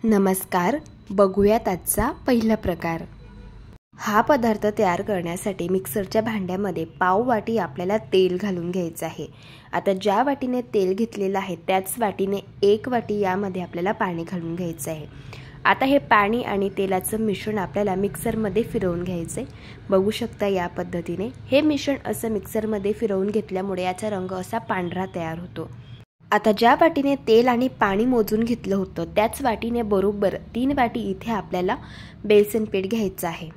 नमस्कार, बघूयात आजचा पहिला प्रकार। हा पदार्थ तयार करण्यासाठी मिक्सरच्या भांड्यामध्ये पाव वाटी आपल्याला तेल घालून घ्यायचं आहे। आता ज्या वाटीने तेल घेतलेलं आहे त्याच वाटीने एक वाटी यामध्ये आपल्याला पाणी घालून घ्यायचं आहे। आता हे पाणी आणि तेलाचं मिश्रण आपल्याला मिक्सरमध्ये फिरवून घ्यायचे। बघू शकता या पद्धतीने हे मिश्रण असं मिक्सरमध्ये फिरवून घेतल्यामुळे याचा रंग असा पांढरा तयार होतो। आता ज्या वाटीने तेल आणि पाणी मोजून घेतलं होतं त्याच वाटीने बरोबर 3 वाटी इथे आपल्याला बेसन पीठ घ्यायचं आहे।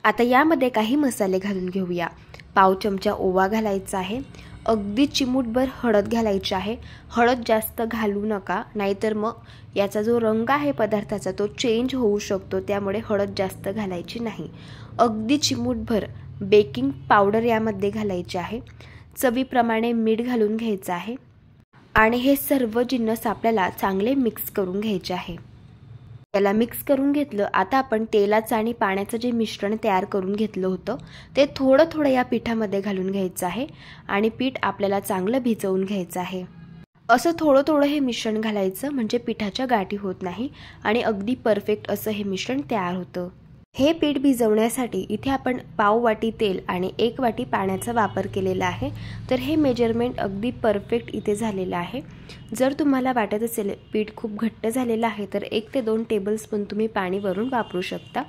आता यामध्ये काही मसाले घालून घेऊया। पाव चमचा ओवा घालायचा आहे, अगदी चिमूटभर हळद घालायची आहे। हळद जास्त घालू नका, नाहीतर मग याचा जो रंग आहे पदार्थाचा तो चेंज होऊ शकतो, त्यामुळे हळद जास्त घालायची नाही। अगदी चिमूटभर बेकिंग पावडर यामध्ये घालायची आहे। चवीप्रमाणे मीठ घालून घ्यायचं आहे आणि हे सर्व जिन्नस आपल्याला चांगले मिक्स करून घ्यायचे आहे। याला मिक्स करून घेतलं। आता आपण तेलाचं आणि पाण्याचं जे मिश्रण तयार करून घेतलं होतं ते थोडं थोडं या पिठामध्ये घालून घ्यायचं आहे आणि पीठ आपल्याला चांगलं भिजवून घ्यायचं आहे। असं थोडं थोडं हे मिश्रण घालायचं, म्हणजे पिठाच्या गाठी होत नाही आणि अगदी परफेक्ट असं हे मिश्रण तयार होतं। हे पीठ भिजवण्यासाठी इथे आपण पाव वाटी तेल आणि 1 वाटी पाण्याचा वापर केलेला आहे, तर हे मेजरमेंट अगदी परफेक्ट इथे झालेलं आहे। जर तुम्हाला वाटत असेल पीठ खूप घट्ट झालेलं आहे तर 1 ते 2 टेबलस्पून तुम्ही पाणी वरून वापरू शकता।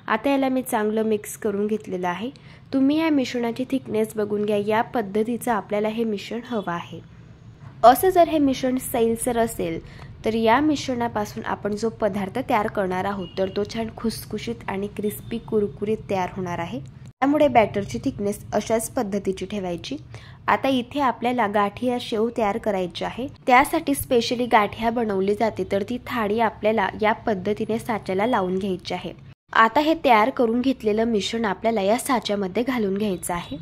आता याला मी चांगलं मिक्स करून घेतलेलं आहे। तुम्ही या मिश्रणाची थिकनेस बघून घ्या, या पद्धतीचं आपल्याला हे मिश्रण हवं आहे। असं जर हे मिश्रण सैलसर असेल तर या मिश्रणापासून आपण जो पदार्थ तयार करणार आहोत तर तो छान खुसखुशीत आणि क्रिस्पी कुरकुरीत तयार होणार आहे। त्यामुळे बॅटरची थिकनेस अशाच पद्धतीची ठेवायची। आता इथे आपल्याला गाठिया शेव तयार करायची आहे। त्यासाठी स्पेशली गाठिया बनवली जाते, तर ती थाळी आपल्याला या पद्धतीने साच्याला लावून घ्यायची आहे। आता हे तयार करून घेतलेलं मिश्रण आपल्याला या साच्यामध्ये घालून घ्यायचं आहे।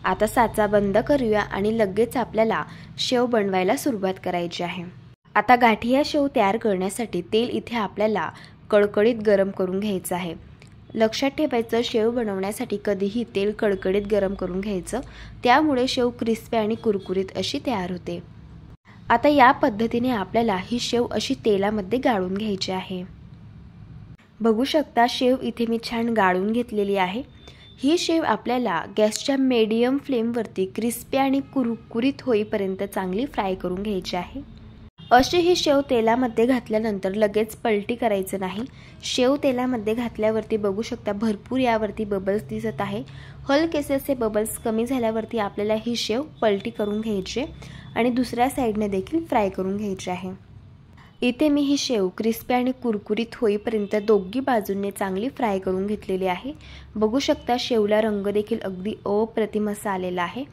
आता साचा बंद करूया आणि लगेच आपल्याला शेव बनवायला सुरुवात करायची आहे। आता गाठिया शेव तयार करण्यासाठी तेल इथे आपल्याला कडकडीत गरम करून घ्यायचं आहे। लक्षात ठेवायचं, शेव बनवण्यासाठी कधीही तेल कडकडीत गरम करून घ्यायचं, त्यामुळे शेव क्रिस्पी आणि कुरकुरीत अशी तयार होते। आता या पद्धतीने आपल्याला ही शेव अशी तेलामध्ये गाळून घ्यायची आहे। बघू शकता शेव इथे मी छान गाळून घेतलेली आहे। ही शेव आपल्याला गॅसच्या मीडियम फ्लेमवरती क्रिस्पी आणि कुरकुरीत होईपर्यंत चांगली फ्राय करून घ्यायची आहे। अशी ही शेव तेलामध्ये घातल्यानंतर लगेच पलटी करायचं नाही। शेव तेलामध्ये घातल्यावरती बघू शकता भरपूर यावरती बबल्स दिसत आहे। हलकेसे असे बबल्स कमी झाल्यावरती आपल्याला ही शेव पलटी करून घ्यायची आणि दुसऱ्या साईडने देखील फ्राय करून घ्यायची आहे। इथे मी ही शेव क्रिस्पी आणि कुरकुरीत होईपर्यंत दोघी बाजूंनी चांगली फ्राय करून घेतलेली आहे। बघू शकता शेवला रंग देखील अगदी अप्रतिम असा आलेला आहे।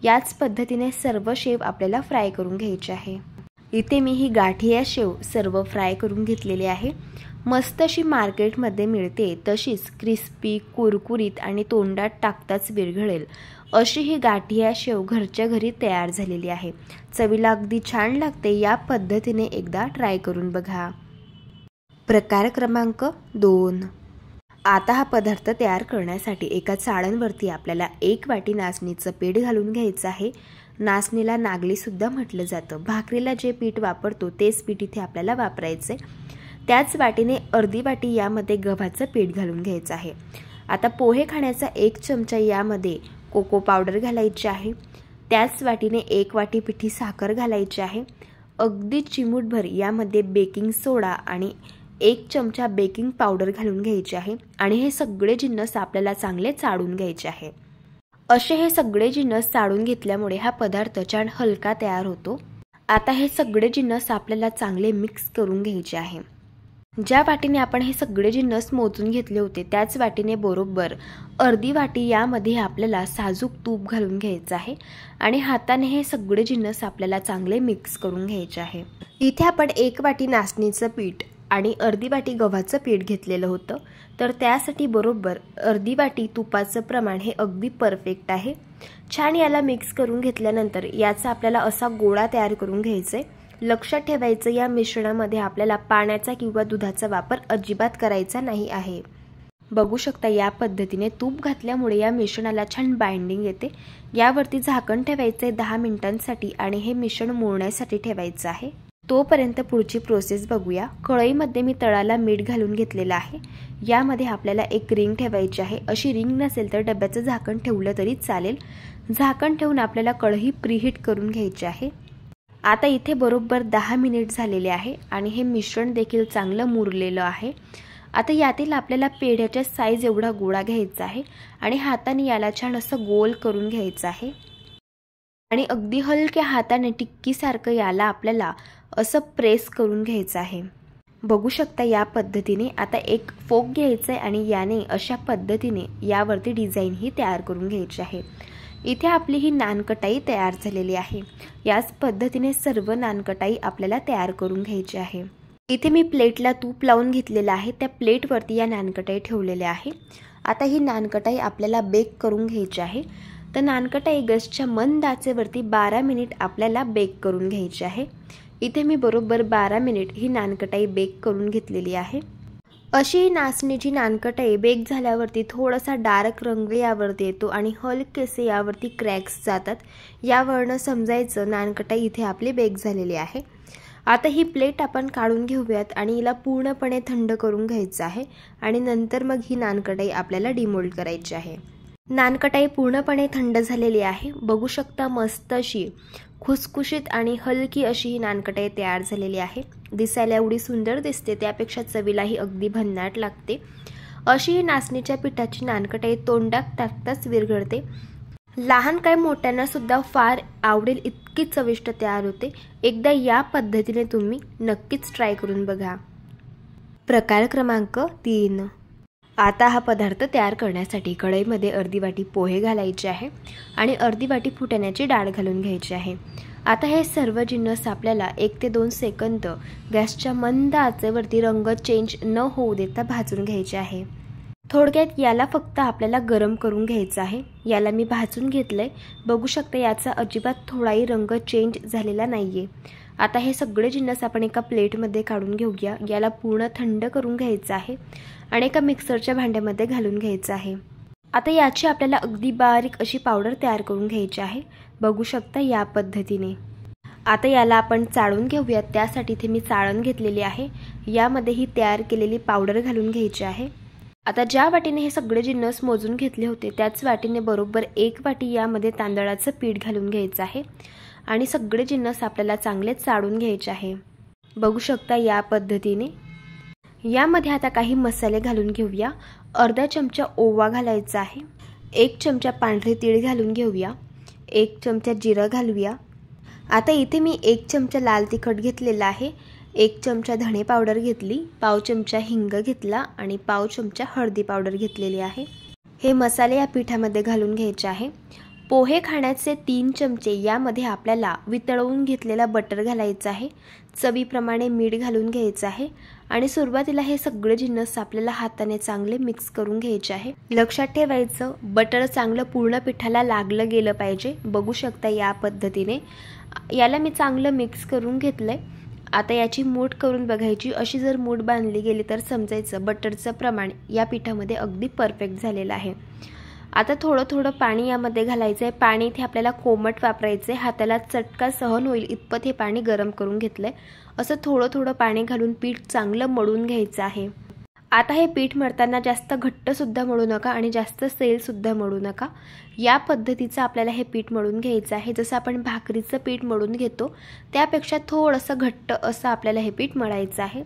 याच पद्धतीने सर्व शेव आपल्याला फ्राय करून घ्यायची आहे। इथे मी ही गाठिया शेव सर्व फ्राय करून घेतलेली आहे। मस्त अशी मार्केटमध्ये मिळते तशीच क्रिस्पी कुरकुरीत आणि तोंडात टाकताच विरघळेल अशी ही गाठिया शेव घरच्या घरी तयार झालेली आहे। चवीला अगदी छान लागते। या पद्धतीने एकदा ट्राय करून बघा। प्रकार क्रमांक 2। आता हा पदार्थ तयार करण्यासाठी एका चाळणवरती आपल्याला 1 वाटी नाचणीचं पीठ घालून घ्यायचं आहे। नाचणीला नागली सुद्धा म्हटलं जातं। भाकरीला जे पीठ वापरतो तेच पीठ इथे आपल्याला वापरायचे। त्याच वाटीने अर्धी वाटी यामध्ये गव्हाचं पीठ घालून घ्यायचं आहे। आता पोहे खाण्याचा 1 चमचा यामध्ये कोको पावडर घालायची आहे। त्याच वाटीने 1 वाटी पिठी साखर घालायची आहे। अगदी चिमूटभर यामध्ये बेकिंग सोडा आणि 1 चमचा बेकिंग पावडर घालून घ्यायची आहे आणि हे सगळे जिन्नस आपल्याला चांगले चाळून घ्यायचे आहे। असे हे सगळे जिन्नस चाळून घेतल्यामुळे हा पदार्थ छान हलका तयार होतो। आता हे सगळे जिन्नस आपल्याला चांगले मिक्स करून घ्यायचे आहे। ज्या वाटीने आपण हे सगळे जिन्नस मोजून घेतले होते त्याच वाटीने बरोबर अर्धी वाटी यामध्ये आपल्याला साजूक तूप घालून घ्यायचं आहे आणि हाताने हे सगळे जिन्नस आपल्याला चांगले मिक्स करून घ्यायचे आहे। इथे आपण 1 वाटी नाचणीचं पीठ आणि अर्धी वाटी गव्हाचं पीठ घेतलेलं होतं, तर त्यासाठी बरोबर अर्धी वाटी तुपाचं प्रमाण हे अगदी परफेक्ट आहे। छान याला मिक्स करून घेतल्यानंतर याचा आपल्याला असा गोळा तयार करून घ्यायचा आहे। लक्षात ठेवायचं, या मिश्रणामध्ये आपल्याला पाण्याचा किंवा दुधाचा वापर अजिबात करायचा नाही आहे। बघू शकता या पद्धतीने तूप घातल्यामुळे या मिश्रणाला छान बाइंडिंग येते। यावरती झाकण ठेवायचे 10 मिनिटांसाठी आणि हे मिश्रण मुरण्यासाठी ठेवायचं आहे। तोपर्यंत पुढची प्रोसेस बघूया। कढईमध्ये मी तळाला मीठ घालून घेतलेलं आहे। यामध्ये आपल्याला एक रिंग ठेवायची आहे। अशी रिंग नसेल तर डब्याचं झाकण ठेवलं तरी चालेल। झाकण ठेवून आपल्याला कढई प्रीहीट करून घ्यायची आहे। आता इथे बरोबर 10 मिनिट झालेले आहे आणि हे मिश्रण देखील चांगलं मुरलेलं आहे। आता यातील आपल्याला पेढ्याच्या साईज एवढा गोळा घ्यायचा आहे आणि हाताने याला छान असं गोल करून घ्यायचं आहे आणि अगदी हलक्या हाताने टिक्कीसारखं याला आपल्याला असं प्रेस करून घ्यायचं आहे। बघू शकता या पद्धतीने। आता एक फोक घ्यायचा आहे आणि याने अशा पद्धतीने यावरती डिझाईन ही तयार करून घ्यायची आहे। इथे आपली ही नानकटाई तयार झालेली आहे। याच पद्धतीने सर्व नानकटाई आपल्याला तयार करून घ्यायची आहे। इथे मी प्लेटला तूप लावून घेतलेलं आहे। त्या प्लेटवरती या नानकटाई ठेवलेल्या आहे। आता ही नानकटाई आपल्याला बेक करून घ्यायची आहे। तर नानकटाई गॅसच्या मंद आचेवरती 12 मिनिट आपल्याला बेक करून घ्यायची आहे। इथे मी बरोबर 12 मिनिट ही नानकटाई बेक करून घेतलेली आहे। अशी नाचणीची नानकटाई बेक झाल्यावरती थोडासा डार्क रंग यावरती येतो आणि हलकेसे यावरती क्रॅक्स जातात। यावरनं समजायचं नानकटाई इथे आपली बेक झालेली आहे। आता ही प्लेट आपण काढून घेऊयात आणि हिला पूर्णपणे थंड करून घ्यायचं आहे आणि नंतर मग ही नानकटाई आपल्याला डिमोल्ड करायची आहे। नानकटाई पूर्णपणे थंड झालेली आहे। बघू शकता मस्त अशी खुसखुशीत आणि हलकी अशी ही नानकटाई तयार झालेली आहे। दिसायला एवढी सुंदर दिसते त्यापेक्षा चवीलाही अगदी भन्नाट लागते। अशी ही नाचणीच्या पिठाची नानकटाई तोंडात टाकताच विरघळते। लहान काय मोठ्यांना सुद्धा फार आवडेल इतकी चविष्ट तयार होते। एकदा या पद्धतीने तुम्ही नक्कीच ट्राय करून बघा। प्रकार क्रमांक 3। आता हा पदार्थ तयार करण्यासाठी कढईमध्ये अर्धी वाटी पोहे घालायचे आहे आणि अर्धी वाटी फुटाण्याची डाळ घालून घ्यायची आहे। आता हे सर्व जिन्नस आपल्याला 1 ते 2 सेकंद गॅसच्या मंद आचेवरती रंग चेंज न होऊ देता भाजून घ्यायचे आहे। थोडक्यात याला फक्त आपल्याला गरम करून घ्यायचं आहे। याला मी भाजून घेतलंय। बघू शकता याचा अजिबात थोडाही रंग चेंज झालेला नाहीये। आता हे सगळे जिन्नस आपण एका प्लेटमध्ये काढून घेऊया। याला पूर्ण थंड करून घ्यायचं आहे आणि एका मिक्सरच्या भांड्यामध्ये घालून घ्यायचं आहे। आता याची आपल्याला अगदी बारीक अशी पावडर तयार करून घ्यायची आहे। बघू शकता या पद्धतीने। आता याला आपण चाळून घेऊयात। त्यासाठी इथे मी चाळण घेतलेली आहे। यामध्ये ही तयार केलेली पावडर घालून घ्यायची आहे। आता ज्या वाटीने हे सगळे जिन्नस मोजून घेतले होते त्याच वाटीने बरोबर 1 वाटी यामध्ये तांदळाचं पीठ घालून घ्यायचं आहे आणि सगळे जिन्नस आपल्याला चांगले चाळून घ्यायचे आहे। बघू शकता या पद्धतीने। यामध्ये आता काही मसाले घालून घेऊया। अर्धा चमचा ओवा घालायचा आहे। 1 चमचा पांढरे तीळ घालून घेऊया। 1 चमचा जिरं घालूया। आता इथे मी 1 चमचा लाल तिखट घेतलेला आहे। 1 चमचा धणे पावडर घेतली, पाव चमचा हिंग घेतला आणि पाव चमचा हळदी पावडर घेतलेली आहे। हे मसाले या पिठामध्ये घालून घ्यायचे आहे। पोहे खाण्याचे 3 चमचे यामध्ये आपल्याला वितळवून घेतलेला बटर घालायचा आहे। चवीप्रमाणे मीठ घालून घ्यायचं आहे आणि सुरुवातीला हे सगळे जिन्नस आपल्याला हाताने चांगले मिक्स करून घ्यायचे आहे। लक्षात ठेवायचं बटर चांगलं पूर्ण पिठाला लागलं गेलं पाहिजे। बघू शकता या पद्धतीने। याला मी चांगलं मिक्स करून घेतलंय। आता याची मूठ करून बघायची। अशी जर मूठ बांधली गेली तर समजायचं बटरचं प्रमाण या पिठामध्ये अगदी परफेक्ट झालेलं आहे। आता थोडं थोडं पाणी यामध्ये घालायचं आहे। पाणी इथे आपल्याला कोमट वापरायचं आहे। हाताला चटका सहन होईल इतपत हे पाणी गरम करून घेतलंय। असं थोडं थोडं पाणी घालून पीठ चांगलं मळून घ्यायचं आहे। आता हे पीठ मळताना जास्त घट्ट सुद्धा मळू नका आणि जास्त सैल सुद्धा मळू नका। या पद्धतीचं आपल्याला हे पीठ मळून घ्यायचं आहे। जसं आपण भाकरीचं पीठ मळून घेतो त्यापेक्षा थोडंसं घट्ट असं आपल्याला हे पीठ मळायचं आहे।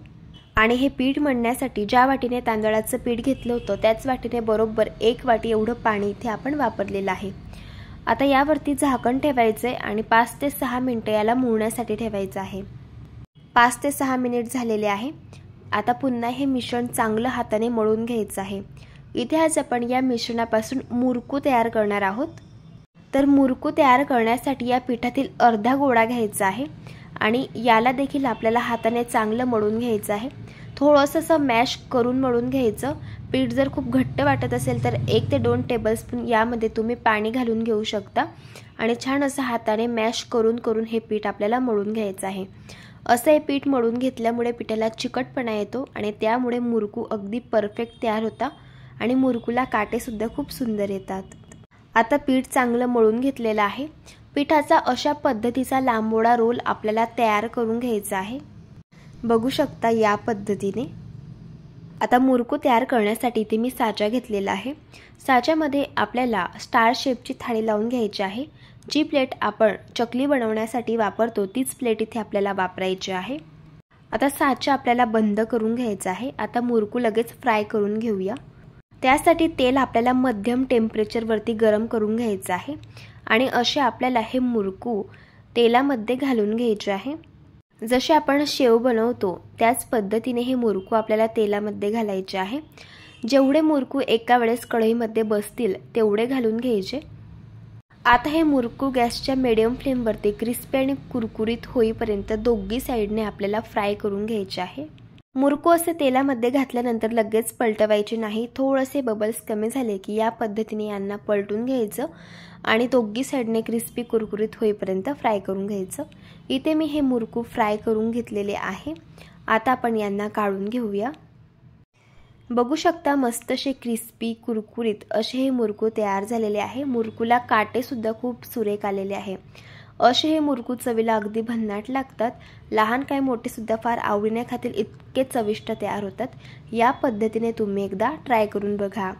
आणि हे पीठ मळण्यासाठी ज्या वाटीने तांदळाचं पीठ घेतलं होतं त्याच वाटीने बरोबर 1 वाटी एवढं पाणी इथे आपण वापरलेलं आहे। आता यावरती झाकण ठेवायचं आहे आणि 5 ते 6 मिनिटं याला मुरण्यासाठी ठेवायचं आहे। 5 ते 6 मिनिट झालेले आहे। आता पुन्हा हे मिश्रण चांगलं हाताने मळून घ्यायचं आहे। इथे आज आपण या मिश्रणापासून मुरकू तयार करणार आहोत। तर मुरकू तयार करण्यासाठी या पिठातील अर्धा गोळा घ्यायचा आहे आणि याला देखील आपल्याला हाताने चांगलं मळून घ्यायचं आहे। थोडंसं असं मॅश करून मळून घ्यायचं। पीठ जर खूप घट्ट वाटत असेल तर 1 ते 2 टेबलस्पून यामध्ये तुम्ही पाणी घालून घेऊ शकता आणि छान असं हाताने मॅश करून करून हे पीठ आपल्याला मळून घ्यायचं आहे। असं हे पीठ मळून घेतल्यामुळे पिठाला चिकटपणा येतो आणि त्यामुळे मुरकू अगदी परफेक्ट तयार होता आणि मुरकूला काटे सुद्धा खूप सुंदर येतात। आता पीठ चांगलं मळून घेतलेलं आहे। पिठाचा अशा पद्धतीचा लांबोळा रोल आपल्याला तयार करून घ्यायचा आहे। बघू शकता या पद्धतीने। आता मुरकू तयार करण्यासाठी इथे मी साचा घेतलेला आहे। साच्यामध्ये आपल्याला स्टार शेपची थाळी लावून घ्यायची आहे। जी प्लेट आपण चकली बनवण्यासाठी वापरतो तीच प्लेट इथे आपल्याला वापरायची आहे। आता साचा आपल्याला बंद करून घ्यायचा आहे। आता मुरकू लगेच फ्राय करून घेऊया। त्यासाठी तेल आपल्याला मध्यम टेम्परेचरवरती गरम करून घ्यायचं आहे आणि असे आपल्याला हे मुरकू तेलामध्ये घालून घ्यायचे आहे। जसे आपण शेव बनवतो त्याच पद्धतीने हे मुरकू आपल्याला तेलामध्ये घालायचे आहे। जेवढे मुरकू एका वेळेस कढईमध्ये बसतील तेवढे घालून घ्यायचे। आता हे मुरकू गॅसच्या मीडियम फ्लेमवरती क्रिस्पी आणि कुरकुरीत होईपर्यंत दोन्ही साइडने आपल्याला फ्राय करून घ्यायचे आहे। मुरकू असे तेलामध्ये घातल्यानंतर लगेच पलटवायचे नाही। थोडेसे बबल्स कमी झाले की या पद्धतीने यांना पलटून घ्यायचं आणि दोन्ही साइडने क्रिस्पी कुरकुरीत होईपर्यंत फ्राय करून घ्यायचं। इथे मी हे मुरकू फ्राय करून घेतलेले आहे। आता आपण यांना काढून घेऊया। बघू शकता मस्तसे क्रिस्पी कुरकुरीत असे हे मुरकू तयार झालेले आहे। मुरकूला काटे सुद्धा खूप सुरेख आलेले आहे। असे हे मुरकू चवीला अगदी भन्नाट लागतात। लहान काय मोठे सुद्धा फार आवडीने खातील इतके चविष्ट तयार होतात। या पद्धतीने तुम्ही एकदा ट्राय करून बघा।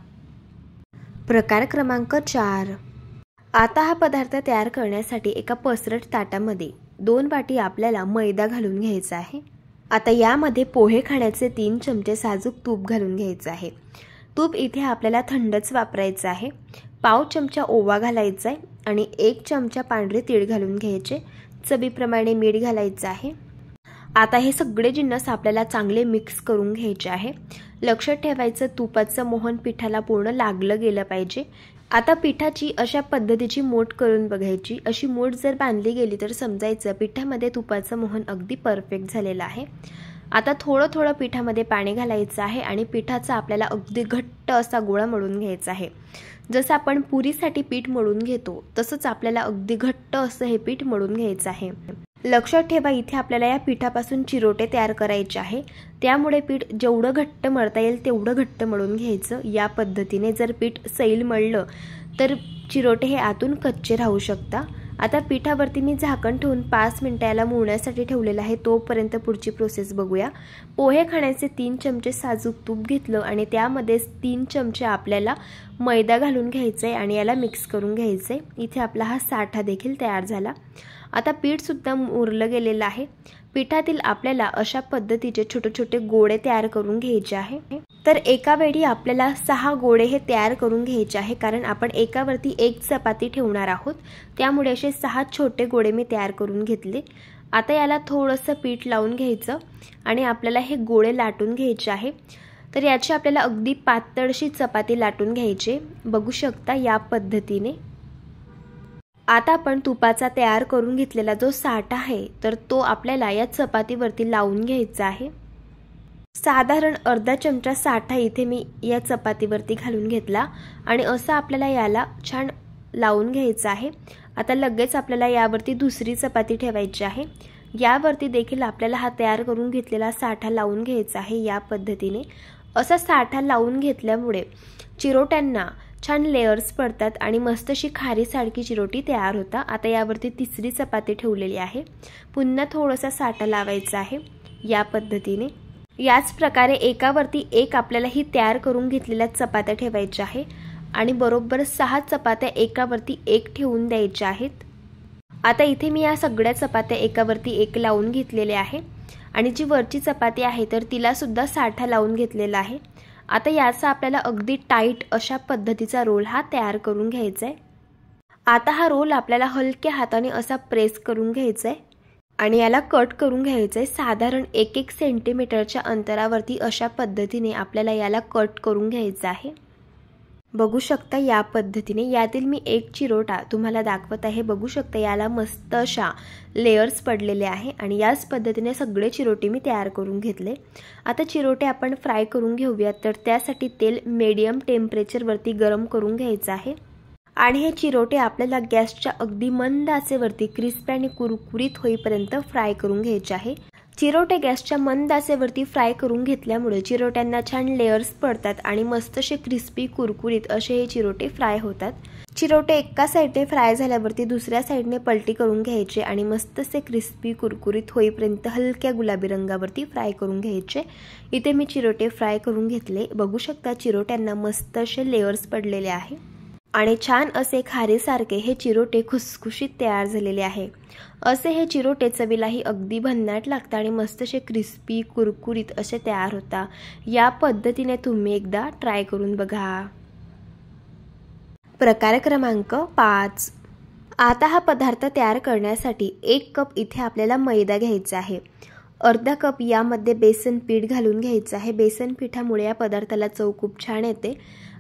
प्रकार क्रमांक 4। आता हा पदार्थ तयार करण्यासाठी एका पसरट ताटामध्ये 2 वाटी आपल्याला मैदा घालून घ्यायचा आहे। आता यामध्ये पोहे खाण्याचे 3 चमचे साजूक तूप घालून घ्यायचे आहे। तूप इथे आपल्याला थंडच वापरायचं आहे। पाव चमचा ओवा घालायचा आहे आणि 1 चमचा पांढरे तीळ घालून घ्यायचे। चवीप्रमाणे मीठ घालायचं आहे। आता हे सगळे जिन्नस आपल्याला चांगले मिक्स करून घ्यायचे आहे। लक्षात ठेवायचं तुपाचं मोहन पिठाला पूर्ण लागलं गेलं पाहिजे। आता पिठाची अशा पद्धतीची मोठ करून बघायची। अशी मोठ जर बांधली गेली तर समजायचं पिठामध्ये तुपाचं मोहन अगदी परफेक्ट झालेलं आहे। आता थोडं थोडं पिठामध्ये पाणी घालायचं आहे आणि पिठाचा आपल्याला अगदी घट्ट असा गोळा मळून घ्यायचा आहे। जसं आपण पुरीसाठी पीठ मळून घेतो तसंच आपल्याला अगदी घट्ट असं हे पीठ मळून घ्यायचं आहे। लक्षात ठेवा इथे आपल्याला या पिठापासून चिरोटे तयार करायचे आहे। त्यामुळे पीठ जेवढं घट्ट मळता येईल तेवढं घट्ट मळून घ्यायचं। या पद्धतीने जर पीठ सैल मळलं तर चिरोटे हे आतून कच्चे राहू शकता। आता पिठावरती मी झाकण ठेवून 5 मिनिटं याला मुरण्यासाठी ठेवलेलं आहे। तोपर्यंत पुढची प्रोसेस बघूया। पोहे खाण्याचे 3 चमचे साजूक तूप घेतलं आणि त्यामध्ये 3 चमचे आपल्याला मैदा घालून घ्यायचं आहे आणि याला मिक्स करून घ्यायचं आहे। इथे आपला हा साठा देखील तयार झाला। आता पीठ सुद्धा मुरलं गेलेलं आहे। पिठातील आपल्याला अशा पद्धतीचे छोटे छोटे गोळे तयार करून घ्यायचे आहे। तर एका वेळी आपल्याला 6 गोळे हे तयार करून घ्यायचे आहे कारण आपण एकावरती 1 चपाती ठेवणार आहोत। त्यामुळे असे 6 छोटे गोळे मी तयार करून घेतले। आता याला थोडंसं पीठ लावून घ्यायचं आणि आपल्याला हे गोळे लाटून घ्यायचे आहे। तर याची आपल्याला अगदी पातळशी चपाती लाटून घ्यायची। बघू शकता या पद्धतीने। आता आपण तुपाचा तयार करून घेतलेला जो साठा आहे तर तो आपल्याला या चपातीवरती लावून घ्यायचा आहे। साधारण अर्धा चमचा साठा इथे मी या चपातीवरती घालून घेतला आणि असं आपल्याला याला छान लावून घ्यायचं आहे। आता लगेच आपल्याला यावरती दुसरी चपाती ठेवायची आहे। यावरती देखील आपल्याला हा तयार करून घेतलेला साठा लावून घ्यायचा आहे। या पद्धतीने असा साठा लावून घेतल्यामुळे चिरोट्यांना छान लेयर्स पडतात आणि मस्तशी खारीसारखी चिरोटी तयार होता। आता यावरती तिसरी चपाती ठेवलेली आहे। पुन्हा थोडासा साठा लावायचा आहे या पद्धतीने। याच प्रकारे एकावरती एक आपल्याला ही तयार करून घेतलेल्या चपात्या ठेवायच्या आहे आणि बरोबर 6 चपात्या एकावरती एक ठेवून द्यायच्या आहेत। आता इथे मी या सगळ्या चपात्या एकावरती एक लावून घेतलेल्या आहे आणि जी वरची चपाती आहे तर तिला सुद्धा साठा लावून घेतलेला आहे। आता याचा आपल्याला अगदी टाईट अशा पद्धतीचा रोल हा तयार करून घ्यायचा आहे। आता हा रोल आपल्याला हलक्या हाताने असा प्रेस करून घ्यायचा आहे आणि याला कट करून घ्यायचं आहे। साधारण 1-1 सेंटीमीटरच्या अंतरावरती अशा पद्धतीने आपल्याला याला कट करून घ्यायचं आहे। बघू शकता या पद्धतीने। यातील मी एक चिरोटा तुम्हाला दाखवत आहे। बघू शकता याला मस्त अशा लेयर्स पडलेले आहे आणि याच पद्धतीने सगळे चिरोटे मी तयार करून घेतले। आता चिरोटे आपण फ्राय करून घेऊया। तर त्यासाठी तेल मीडियम टेम्परेचरवरती गरम करून घ्यायचं आहे आणि हे चिरोटे आपल्याला गॅसच्या अगदी मंद आचेवरती क्रिस्पी आणि कुरकुरीत होईपर्यंत फ्राय करून घ्यायचे आहे। चिरोटे गॅसच्या मंद आचेवरती फ्राय करून घेतल्यामुळे चिरोट्यांना छान लेयर्स पडतात आणि मस्तसे क्रिस्पी कुरकुरीत असे हे चिरोटे फ्राय होतात। चिरोटे एका साईडने फ्राय झाल्यावरती दुसऱ्या साईडने पलटी करून घ्यायचे आणि मस्तसे क्रिस्पी कुरकुरीत होईपर्यंत हलक्या गुलाबी रंगावरती फ्राय करून घ्यायचे। इथे मी चिरोटे फ्राय करून घेतले। बघू शकता चिरोट्यांना मस्त असे लेयर्स पडलेले आहे आणि छान असे खारीसारखे हे चिरोटे खुसखुशीत तयार झालेले आहे। असे हे चिरोटे चवीलाही अगदी भन्नाट लागतात आणि मस्त असे क्रिस्पी कुरकुरीत असे तयार होता। या पद्धतीने तुम्ही एकदा ट्राय करून बघा। प्रकार क्रमांक 5। आता हा पदार्थ तयार करण्यासाठी 1 कप इथे आपल्याला मैदा घ्यायचा आहे। अर्धा कप यामध्ये बेसन पीठ घालून घ्यायचं आहे। बेसन पिठामुळे या पदार्थाला चव खूप छान येते।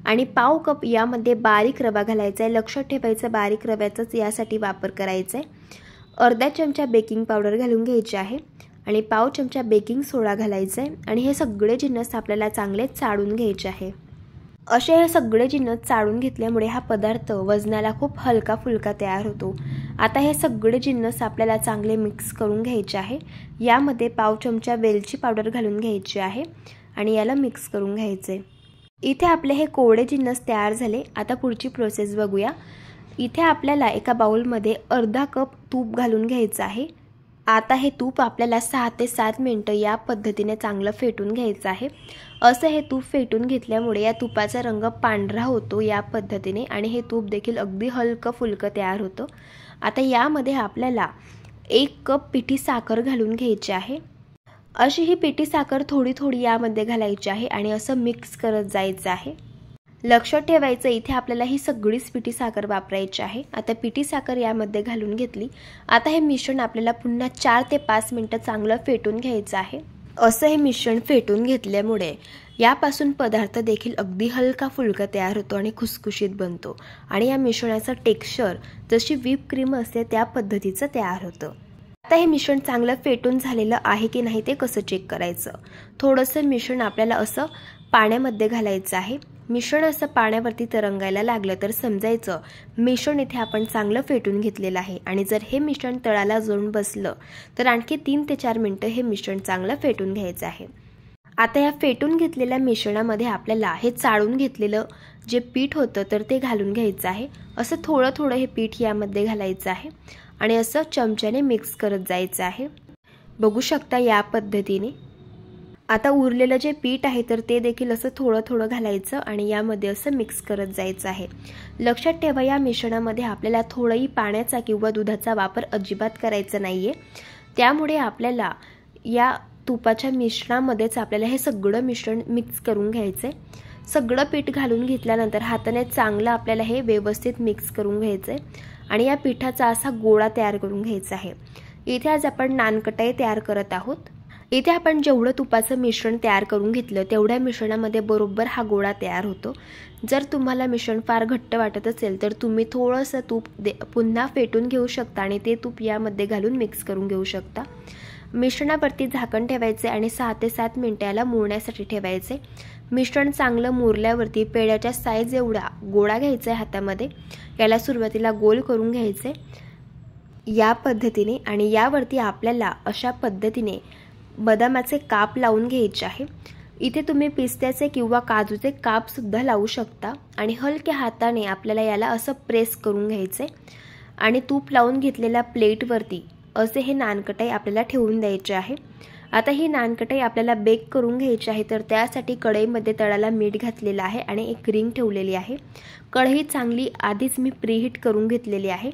आणि पाव कप यामध्ये बारीक रवा घालायचा आहे। लक्षात ठेवायचं बारीक रव्याचाच यासाठी वापर करायचा आहे। अर्धा चमचा बेकिंग पावडर घालून घ्यायची आहे आणि पाव चमचा बेकिंग सोडा घालायचा आहे आणि हे सगळे जिन्नस आपल्याला चांगले चाळून घ्यायचे आहे। असे हे सगळे जिन्नस चाळून घेतल्यामुळे हा पदार्थ वजनाला खूप हलका फुलका तयार होतो। आता हे सगळे जिन्नस आपल्याला चांगले मिक्स करून घ्यायचे आहे। यामध्ये पाव चमचा वेलची पावडर घालून घ्यायची आहे आणि याला मिक्स करून घ्यायचे। इथे आपले हे कोरडे जिन्नस तयार झाले। आता पुढची प्रोसेस बघूया। इथे आपल्याला एका बाउलमध्ये अर्धा कप तूप घालून घ्यायचं आहे। आता हे तूप आपल्याला 6 ते 7 मिनिटं या पद्धतीने चांगलं फेटून घ्यायचं आहे। असं हे तूप फेटून घेतल्यामुळे या तुपाचा रंग पांढरा होतो या पद्धतीने आणि हे तूप देखील अगदी हलकं फुलकं तयार होतं। आता यामध्ये आपल्याला 1 कप पिठी साखर घालून घ्यायची आहे। अशी ही पिठी साखर थोडी थोडी यामध्ये घालायची आहे आणि असं मिक्स करत जायचं आहे। लक्षात ठेवायचं इथे आपल्याला ही सगळीच पिठी साखर वापरायची आहे। आता पिठी साखर यामध्ये घालून घेतली। आता हे मिश्रण आपल्याला पुन्हा 4 ते 5 मिनिटं चांगलं फेटून घ्यायचं आहे। असं हे मिश्रण फेटून घेतल्यामुळे यापासून पदार्थ देखील अगदी हलका फुलका तयार होतो आणि खुसखुशीत बनतो आणि या मिश्रणाचं टेक्स्चर जशी व्हिप क्रीम असते त्या पद्धतीचं तयार होतं। आता हे मिश्रण चांगलं फेटून झालेलं आहे की नाही ते कसं चेक करायचं। थोडंसं मिश्रण आपल्याला असं पाण्यामध्ये घालायचं आहे। मिश्रण असं पाण्यावरती तरंगायला लागलं तर समजायचं मिश्रण इथे आपण चांगलं फेटून घेतलेलं आहे आणि जर हे मिश्रण तळाला जाऊन बसलं तर आणखी 3 ते 4 मिनिटं हे मिश्रण चांगलं फेटून घ्यायचं आहे। आता या फेटून घेतलेल्या मिश्रणामध्ये आपल्याला हे चाळून घेतलेलं जे पीठ होतं तर ते घालून घ्यायचं आहे। असं थोडं थोडं हे पीठ यामध्ये घालायचं आहे आणि असं चमच्याने मिक्स करत जायचं आहे। बघू शकता या पद्धतीने। आता उरलेलं जे पीठ आहे तर ते देखील असं थोडं थोडं घालायचं आणि यामध्ये असं मिक्स करत जायचं आहे। लक्षात ठेवा या मिश्रणामध्ये आपल्याला थोडंही पाण्याचा किंवा दुधाचा वापर अजिबात करायचा नाहीये। त्यामुळे आपल्याला या तुपाच्या मिश्रणामध्येच आपल्याला हे सगळं मिश्रण मिक्स करून घ्यायचंय। सगळं पीठ घालून घेतल्यानंतर हाताने चांगलं आपल्याला हे व्यवस्थित मिक्स करून घ्यायचंय आणि या पिठाचा असा गोळा तयार करून घ्यायचा आहे। इथे आज आपण नानकटाई तयार करत आहोत। इथे आपण जेवढं तुपाचं मिश्रण तयार करून घेतलं तेवढ्या मिश्रणामध्ये बरोबर हा गोळा तयार होतो। जर तुम्हाला मिश्रण फार घट्ट वाटत असेल तर तुम्ही थोडंसं तूप पुन्हा फेटून घेऊ शकता आणि ते तूप यामध्ये घालून मिक्स करून घेऊ शकता। मिश्रणावरती झाकण ठेवायचे आणि 6 ते 7 मिनिटाला मुरण्यासाठी ठेवायचे। मिश्रण चांगलं मुरल्यावरती पेढ्याच्या साईज एवढा गोळा घ्यायचा आहे हातामध्ये। याला सुरुवातीला गोल करून घ्यायचे या पद्धतीने आणि यावरती आपल्याला अशा पद्धतीने बदामाचे काप लावून घ्यायचे आहे। इथे तुम्ही पिस्त्याचे किंवा काजूचे काप सुद्धा लावू शकता आणि हलक्या हाताने आपल्याला याला असं प्रेस करून घ्यायचे आणि तूप लावून घेतलेल्या प्लेटवरती असे हे नानकटाई आपल्याला ठेवून द्यायचे आहे। आता ही नानकटाई आपल्याला बेक करून घ्यायची आहे तर त्यासाठी कढईमध्ये तळाला मीठ घातलेलं आहे आणि एक रिंग ठेवलेली आहे। कढई चांगली आधीच मी प्रीहीट करून घेतलेली आहे।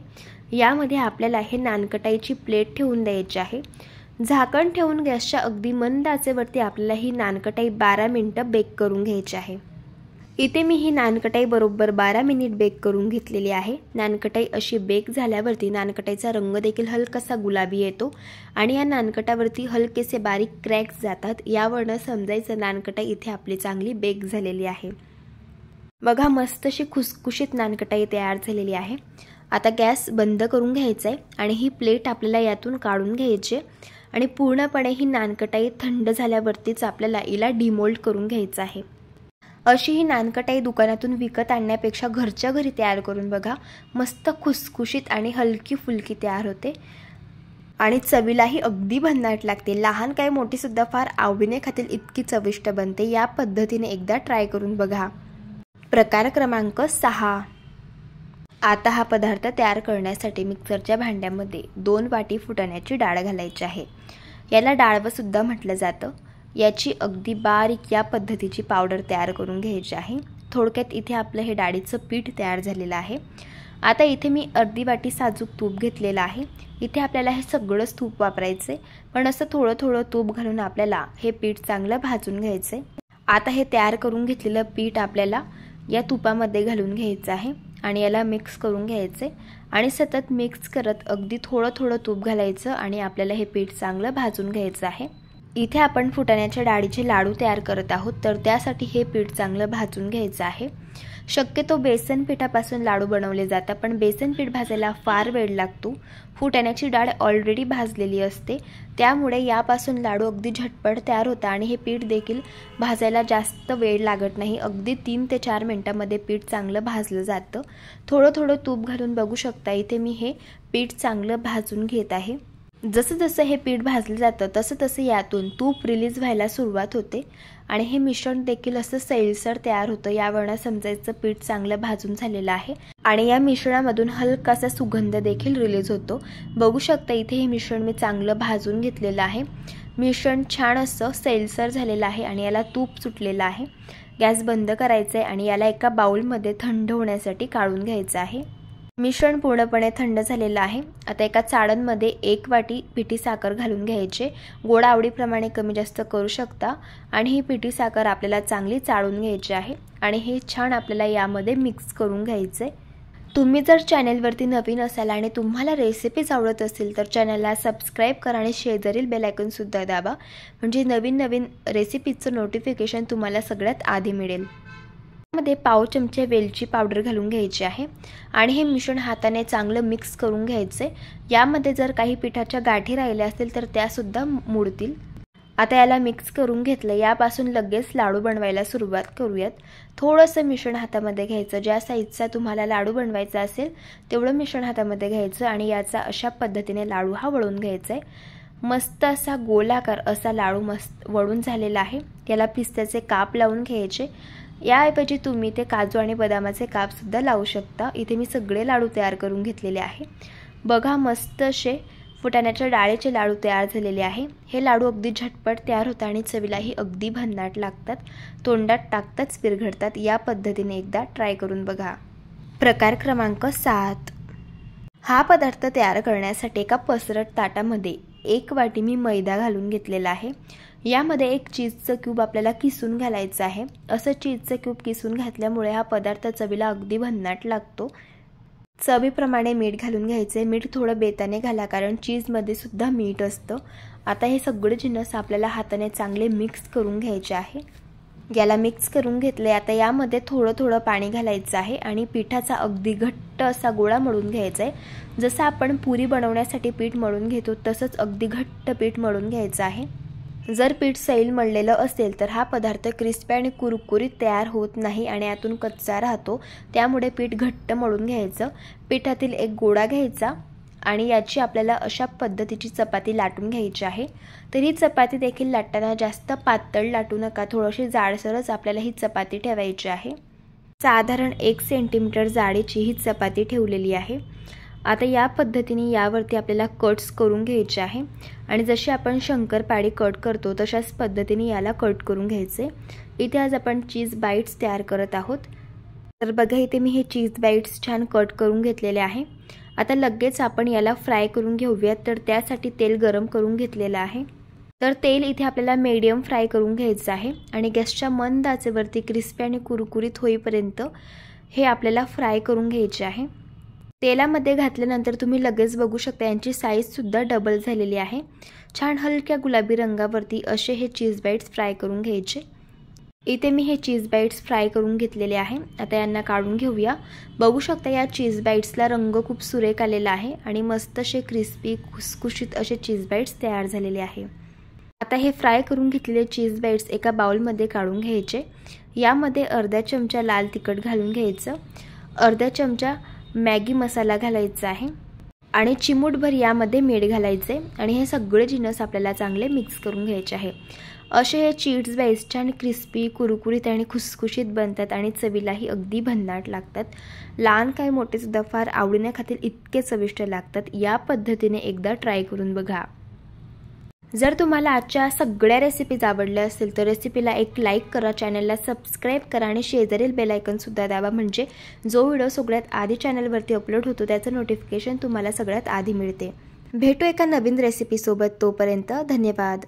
यामध्ये आपल्याला हे नानकटाईची प्लेट ठेवून द्यायची आहे। झाकण ठेवून गॅसच्या अगदी मंद आचेवरती आपल्याला ही नानकटाई 12 मिनिटं बेक करून घ्यायची आहे। इथे मी ही नानकटाई बरोबर 12 मिनिट बेक करून घेतलेली आहे। नानकटाई अशी बेक झाल्यावरती नानकटाईचा रंग देखील हलकासा गुलाबी येतो आणि या नानकटावरती हलकेसे बारीक क्रॅक्स जातात। यावरून समजायचं नानकटाई इथे आपली चांगली बेक झालेली आहे। बघा मस्त अशी खुसखुशीत नानकटाई तयार झालेली आहे। आता गॅस बंद करून घ्यायचा आहे आणि ही प्लेट आपल्याला यातून काढून घ्यायची आणि पूर्णपणे ही नानकटाई थंड झाल्यावरतीच आपल्याला हिला डिमोल्ड करून घ्यायचं आहे। अशी ही नानकटाई दुकानातून विकत आणण्यापेक्षा घरच्या घरी तयार करून बघा। मस्त खुसखुशीत आणि हलकी फुलकी तयार होते। आणि चवीलाही अगदी भन्नाट लागते. लहान काय मोठी सुद्धा फार आवडीने खातील इतकी चविष्ट बनते. या पद्धतीने एकदा ट्राय करून बघा. प्रकार क्रमांक 6. आता हा पदार्थ तयार करण्यासाठी मिक्सरच्या भांड्यामध्ये 2 वाटी फुटाण्याची डाळ घालायची आहे. याला डाळवं सुद्धा म्हटलं जातं. याची अगदी बारीक या पद्धतीची पावडर तयार करून घ्यायची आहे. थोडक्यात इथे आपलं हे डाळीचं पीठ तयार झालेलं आहे. आता इथे मी अर्धी वाटी साजूक तूप घेतलेलं आहे. इथे आपल्याला हे सगळंच तूप वापरायचे, पण असं थोडं थोडं तूप घालून आपल्याला हे पीठ चांगलं भाजून घ्यायचे. आता हे तयार करून घेतलेलं पीठ आपल्याला या तुपामध्ये घालून घ्यायचं आहे आणि याला मिक्स करून घ्यायचे आणि सतत मिक्स करत अगदी थोडं थोडं तूप घालायचं आणि आपल्याला हे पीठ चांगलं भाजून घ्यायचं आहे. इथे आपण फुटाण्याच्या डाळीचे लाडू तयार करत आहोत, तर त्यासाठी हे पीठ चांगलं भाजून घ्यायचं आहे. शक्यतो बेसन पिठापासून लाडू बनवले जातात, पण बेसन पीठ भाजायला फार वेळ लागतो. फुटाण्याची डाळ ऑलरेडी भाजलेली असते, त्यामुळे यापासून लाडू अगदी झटपट तयार होतात आणि हे पीठ देखील भाजायला जास्त वेळ लागत नाही. अगदी 3 ते 4 मिनिटांमध्ये पीठ चांगलं भाजलं जातं. थोडं थोडं तूप घालून बघू शकता. इथे मी हे पीठ चांगलं भाजून घेत आहे. जसं जसं हे पीठ भाजलं जातं तसं तसं यातून तूप रिलीज व्हायला सुरुवात होते आणि हे मिश्रण देखील असं सैलसर तयार होतं. यावरून समजायचं पीठ चांगलं भाजून झालेलं आहे आणि या मिश्रणामधून हलकासा सुगंध देखील रिलीज होतो. बघू शकता इथे हे मिश्रण मी चांगलं भाजून घेतलेलं आहे. मिश्रण छान असं सैलसर झालेलं आहे आणि याला तूप सुटलेलं आहे. गॅस बंद करायचा आहे आणि याला एका बाउलमध्ये थंड होण्यासाठी काढून घ्यायचं आहे. मिश्रण पूर्णपणे थंड झालेलं आहे. आता एका चाळणमध्ये 1 वाटी पिठी साखर घालून घ्यायचे. गोड आवडीप्रमाणे कमी जास्त करू शकता आणि ही पिठी साखर आपल्याला चांगली चाळून घ्यायची आहे आणि हे छान आपल्याला यामध्ये मिक्स करून घ्यायचे. तुम्ही जर चॅनलवरती नवीन असाल आणि तुम्हाला रेसिपीज आवडत असेल तर चॅनलला सबस्क्राईब करा आणि शेजारील बेल आयकॉन सुद्धा दाबा, म्हणजे नवीन नवीन रेसिपीचं नोटिफिकेशन तुम्हाला सगळ्यात आधी मिळेल. मध्ये पाव चमचे वेलची पावडर घालून घ्यायची आहे आणि हे मिश्रण हाताने चांगलं मिक्स करून घ्यायचे. यामध्ये जर काही पिठाच्या गाठी राहिल्या असतील तर त्या सुद्धा मुडतील. आता याला मिक्स करून घेतलं. यापासून लगेच लाडू बनवायला सुरुवात करूयात. थोडंसं मिश्रण हातामध्ये घ्यायचं. ज्या साईजचा तुम्हाला लाडू बनवायचा असेल तेवढं मिश्रण हातामध्ये घ्यायचं आणि याचा अशा पद्धतीने लाडू हा वळून घ्यायचा आहे. मस्त असा गोलाकार असा लाडू मस्त वळून झालेला आहे. याला पिस्त्याचे काप लावून घ्यायचे. याऐवजी तुम्ही ते काजू आणि बदामाचे काप सुद्धा लावू शकता. इथे मी सगळे लाडू तयार करून घेतलेले आहे. बघा मस्त असे फुटाण्याच्या डाळीचे लाडू तयार झालेले आहे. हे लाडू अगदी झटपट तयार होतात आणि चवीलाही अगदी भन्नाट लागतात. तोंडात टाकताच विरघळतात. या पद्धतीने एकदा ट्राय करून बघा. प्रकार क्रमांक 7. हा पदार्थ तयार करण्यासाठी एका पसरट ताटामध्ये 1 वाटी मी मैदा घालून घेतलेला आहे. यामध्ये 1 चीजचं क्यूब आपल्याला किसून घालायचं आहे. असं चीजचं क्यूब किसून घातल्यामुळे हा पदार्थ चवीला अगदी भन्नाट लागतो. चवीप्रमाणे मीठ घालून घ्यायचे. मीठ थोडं बेताने घाला, कारण चीजमध्ये सुद्धा मीठ असतं. आता हे सगळे जिन्नस आपल्याला हाताने चांगले मिक्स करून घ्यायचे आहे. याला मिक्स करून घेतले. आता यामध्ये थोडं थोडं पाणी घालायचं आहे आणि पिठाचा अगदी घट्ट असा गोळा मळून घ्यायचा आहे. जसं आपण पुरी बनवण्यासाठी पीठ मळून घेतो तसंच अगदी घट्ट पीठ मळून घ्यायचं आहे. जर पीठ सैल मळलेलं असेल तर हा पदार्थ क्रिस्पी आणि कुरकुरीत तयार होत नाही आणि यातून कच्चा राहतो. त्यामुळे पीठ घट्ट मळून घ्यायचं. पिठातील एक गोळा घ्यायचा आणि याची आपल्याला अशा पद्धतीची चपाती लाटून घ्यायची आहे. तर ही चपाती देखील लाटताना जास्त पातळ लाटू नका. थोडीशी जाडसरच आपल्याला ही चपाती ठेवायची आहे. साधारण 1 सेंटीमीटर जाडीची ही चपाती ठेवलेली आहे. आता या पद्धतीने यावरती आपल्याला कट्स करून घ्यायचे आहे आणि जशी आपण शंकरपाळी कट करतो तशाच पद्धतीने याला कट करून घ्यायचे. इथे आज आपण चीज बाईट्स तयार करत आहोत. तर बघा इथे मी हे चीज बाईट्स छान कट करून घेतलेले आहे. आता लगेच आपण याला फ्राय करून घेऊयात. तर त्यासाठी तेल गरम करून घेतलेलं आहे. तर तेल इथे आपल्याला मीडियम फ्राय करून घ्यायचं आहे आणि गॅसच्या मंद आचेवरती क्रिस्पी आणि कुरकुरीत होईपर्यंत हे आपल्याला फ्राय करून घ्यायचे आहे. तेलामध्ये घातल्यानंतर तुम्ही लगेच बघू शकता यांची साईजसुद्धा डबल झालेली आहे. छान हलक्या गुलाबी रंगावरती असे हे चीज बाईट्स फ्राय करून घ्यायचे. इथे मी हे चीज बाईट्स फ्राय करून घेतलेले आहे. आता यांना काढून घेऊया. बघू शकता या चीज बाईट्सला रंग खूप सुरेख आलेला आहे आणि मस्त असे क्रिस्पी खुसखुशीत असे चीज बाईट्स तयार झालेले आहे. आता हे फ्राय करून घेतलेले चीज बाईट्स एका बाउलमध्ये काढून घ्यायचे. यामध्ये अर्धा चमचा लाल तिखट घालून घ्यायचं. अर्धा चमचा मॅगी मसाला घालायचा आहे. आणि चिमूटभर यामध्ये मीठ घालायचे आणि हे सगळे जिन्नस आपल्याला चांगले मिक्स करून घ्यायचे आहे। असे हे चीज बाईट्स छान क्रिस्पी, कुरकुरीत आणि खुसखुशीत बनतात आणि चवीलाही अगदी भन्नाट लागतात। लहान काय मोठे सुद्धा फार आवडीने खातील इतके चविष्ट लागतात। या पद्धतीने एकदा ट्राय करून बघा। जर तुम्हाला आजच्या सगळ्या रेसिपीज आवडल्या असतील तर रेसिपीला एक लाईक करा, चॅनलला सबस्क्राईब करा आणि शेजारील बेल आयकॉन सुद्धा दाबा, म्हणजे जो व्हिडिओ सगळ्यात आधी चॅनलवरती अपलोड होतो त्याचं नोटिफिकेशन तुम्हाला सगळ्यात आधी मिळते। भेटू एका नवीन रेसिपी सोबत, तोपर्यंत धन्यवाद।